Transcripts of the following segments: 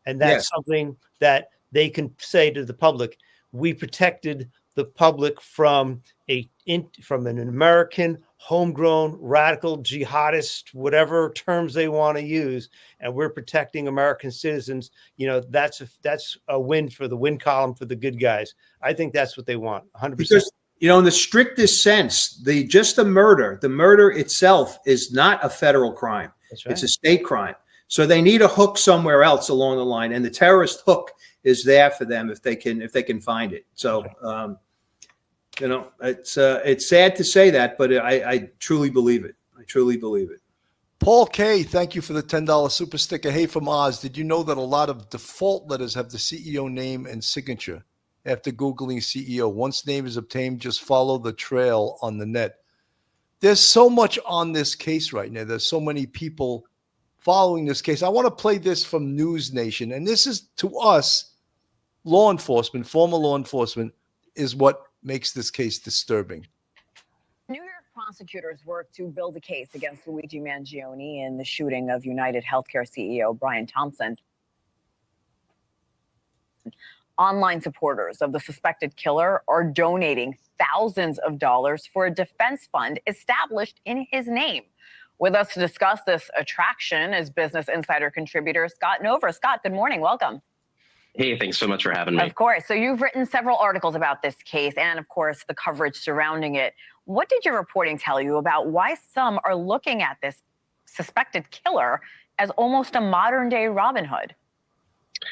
And that's something that they can say to the public. We protected the public from an American homegrown radical jihadist, whatever terms they want to use, and we're protecting American citizens. That's a win for the win column for the good guys. I think that's what they want, 100%. Because in the strictest sense, the murder itself is not a federal crime. That's right. It's a state crime. So they need a hook somewhere else along the line, and the terrorist hook is there for them if they can find it. So. It's sad to say that, but I truly believe it. I truly believe it. Paul K., thank you for the $10 super sticker. Hey, from Oz, did you know that a lot of default letters have the CEO name and signature? After Googling CEO, once name is obtained, just follow the trail on the net. There's so much on this case right now. There's so many people following this case. I want to play this from News Nation, and this is, to us, law enforcement, former law enforcement, is what makes this case disturbing. New York prosecutors worked to build a case against Luigi Mangione in the shooting of United Healthcare CEO Brian Thompson. Online supporters of the suspected killer are donating thousands of dollars for a defense fund established in his name. With us to discuss this attraction is Business Insider contributor Scott Nover. Scott, good morning. Welcome. Hey, thanks so much for having me. Of course. So you've written several articles about this case and, of course, the coverage surrounding it. What did your reporting tell you about why some are looking at this suspected killer as almost a modern-day Robinhood?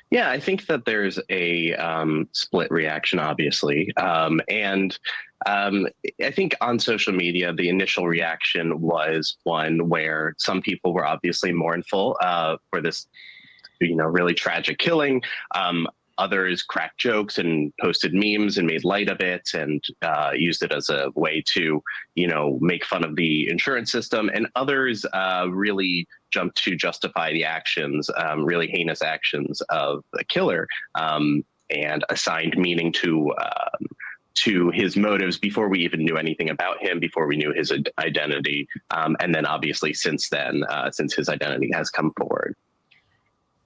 Yeah, I think that there's a split reaction, obviously. And I think on social media, the initial reaction was one where some people were obviously mournful for this really tragic killing. Others cracked jokes and posted memes and made light of it and used it as a way to, make fun of the insurance system. And others really jumped to justify the actions, really heinous actions of the killer, and assigned meaning to his motives before we even knew anything about him, before we knew his identity. And then obviously since then, since his identity has come forward.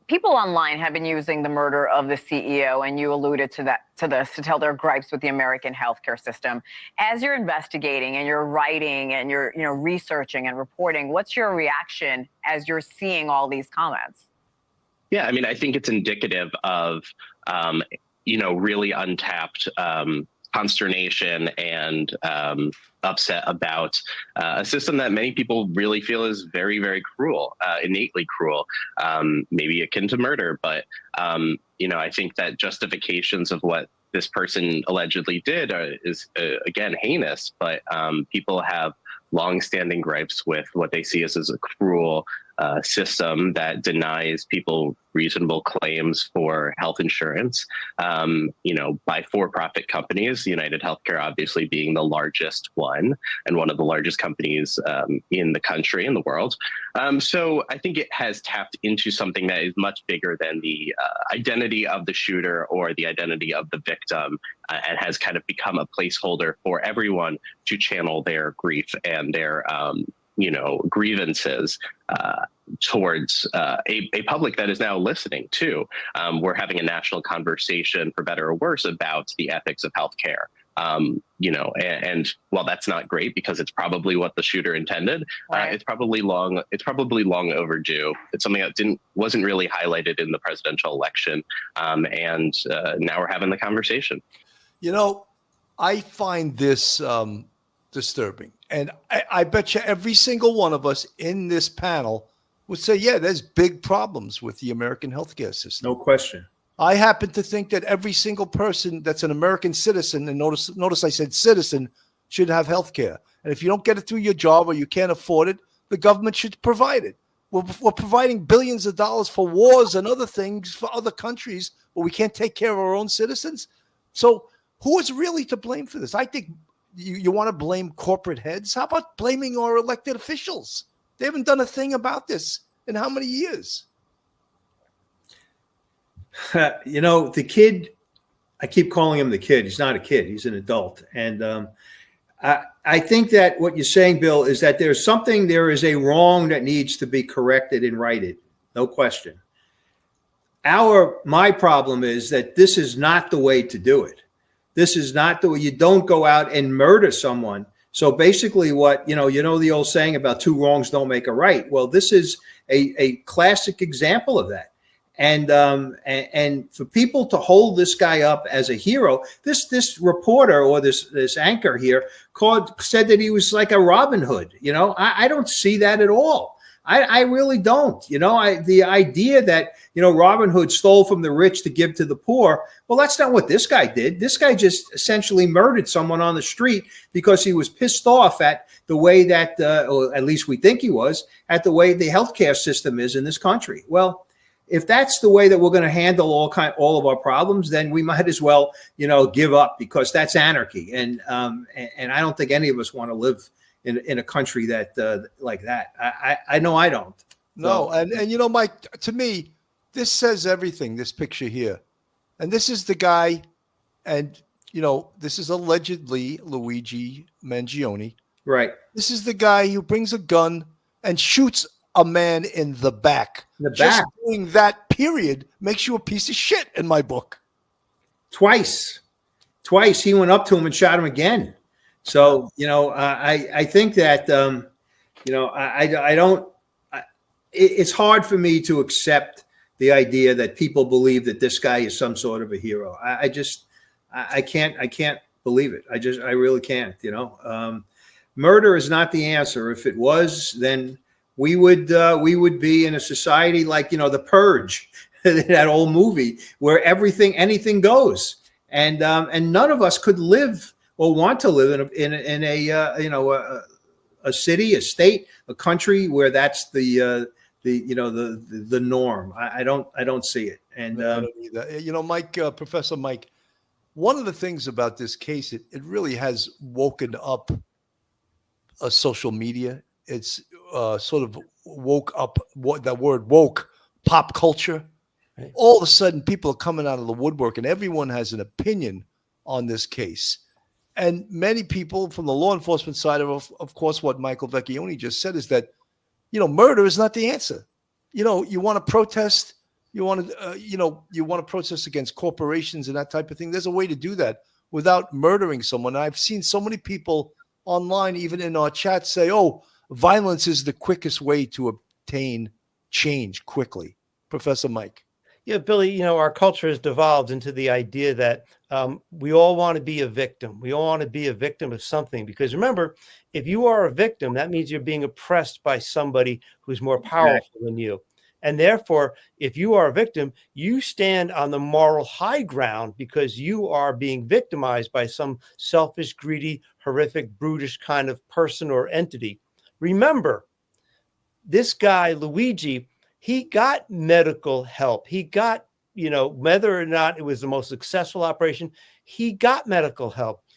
People online have been using the murder of the CEO, and you alluded to this, to tell their gripes with the American healthcare system. As you're investigating and you're writing and you're researching and reporting, what's your reaction as you're seeing all these comments? Yeah, I mean, I think it's indicative of really untapped consternation and upset about a system that many people really feel is very, very cruel, innately cruel, maybe akin to murder. But, I think that justifications of what this person allegedly did is, again, heinous. But people have longstanding gripes with what they see as a cruel system that denies people reasonable claims for health insurance, by for-profit companies, United Healthcare obviously being the largest one and one of the largest companies in the country, in the world. So I think it has tapped into something that is much bigger than the identity of the shooter or the identity of the victim, and has kind of become a placeholder for everyone to channel their grief and their grievances towards a public that is now listening too. We're having a national conversation, for better or worse, about the ethics of healthcare. And while that's not great because it's probably what the shooter intended, right. It's probably long overdue. It's something that wasn't really highlighted in the presidential election, and now we're having the conversation. I find this disturbing. And I bet you every single one of us in this panel would say, yeah, there's big problems with the American healthcare system. No question. I happen to think that every single person that's an American citizen, and notice I said citizen, should have healthcare. And if you don't get it through your job or you can't afford it, the government should provide it. We're providing billions of dollars for wars and other things for other countries, but we can't take care of our own citizens. So who is really to blame for this? I think you want to blame corporate heads? How about blaming our elected officials? They haven't done a thing about this in how many years? The kid, I keep calling him the kid. He's not a kid. He's an adult. And I think that what you're saying, Bill, is that there is a wrong that needs to be corrected and righted. No question. my problem is that this is not the way to do it. This is not the way. You don't go out and murder someone. So basically what, the old saying about two wrongs don't make a right. Well, this is a classic example of that. And for people to hold this guy up as a hero, this reporter or this anchor here said that he was like a Robin Hood. I don't see that at all. I really don't. The idea that, Robin Hood stole from the rich to give to the poor. Well, that's not what this guy did. This guy just essentially murdered someone on the street because he was pissed off at the way that, or at least we think he was, at the way the healthcare system is in this country. Well, if that's the way that we're going to handle all of our problems, then we might as well, give up, because that's anarchy. And I don't think any of us want to live in a country that like that. I know I don't. No, and Mike, to me, this says everything. This picture here, and this is the guy, and this is allegedly Luigi Mangione. Right. This is the guy who brings a gun and shoots a man in the back. Just doing that, period, makes you a piece of shit in my book. Twice he went up to him and shot him again. So, I think that, I don't, it's hard for me to accept the idea that people believe that this guy is some sort of a hero. I can't believe it. I really can't, murder is not the answer. If it was, then we would be in a society like, The Purge, that old movie where anything goes. And none of us could live or want to live in a city, a state, a country where that's the norm. I don't see it. And I don't either. Mike, Professor Mike, one of the things about this case, it really has woken up social media. It's sort of woke up that word woke pop culture. Right. All of a sudden, people are coming out of the woodwork, and everyone has an opinion on this case. And many people from the law enforcement side of course, what Michael Vecchione just said is that, murder is not the answer. You want to protest, you want to protest against corporations and that type of thing. There's a way to do that without murdering someone. And I've seen so many people online, even in our chat, say, "Oh, violence is the quickest way to obtain change quickly." Professor Mike. Yeah, Billy, our culture has devolved into the idea that we all want to be a victim. We all want to be a victim of something, because remember, if you are a victim, that means you're being oppressed by somebody who's more powerful than you. And therefore, if you are a victim, you stand on the moral high ground because you are being victimized by some selfish, greedy, horrific, brutish kind of person or entity. Remember, this guy, Luigi, he got medical help. He got, whether or not it was the most successful operation, he got medical help.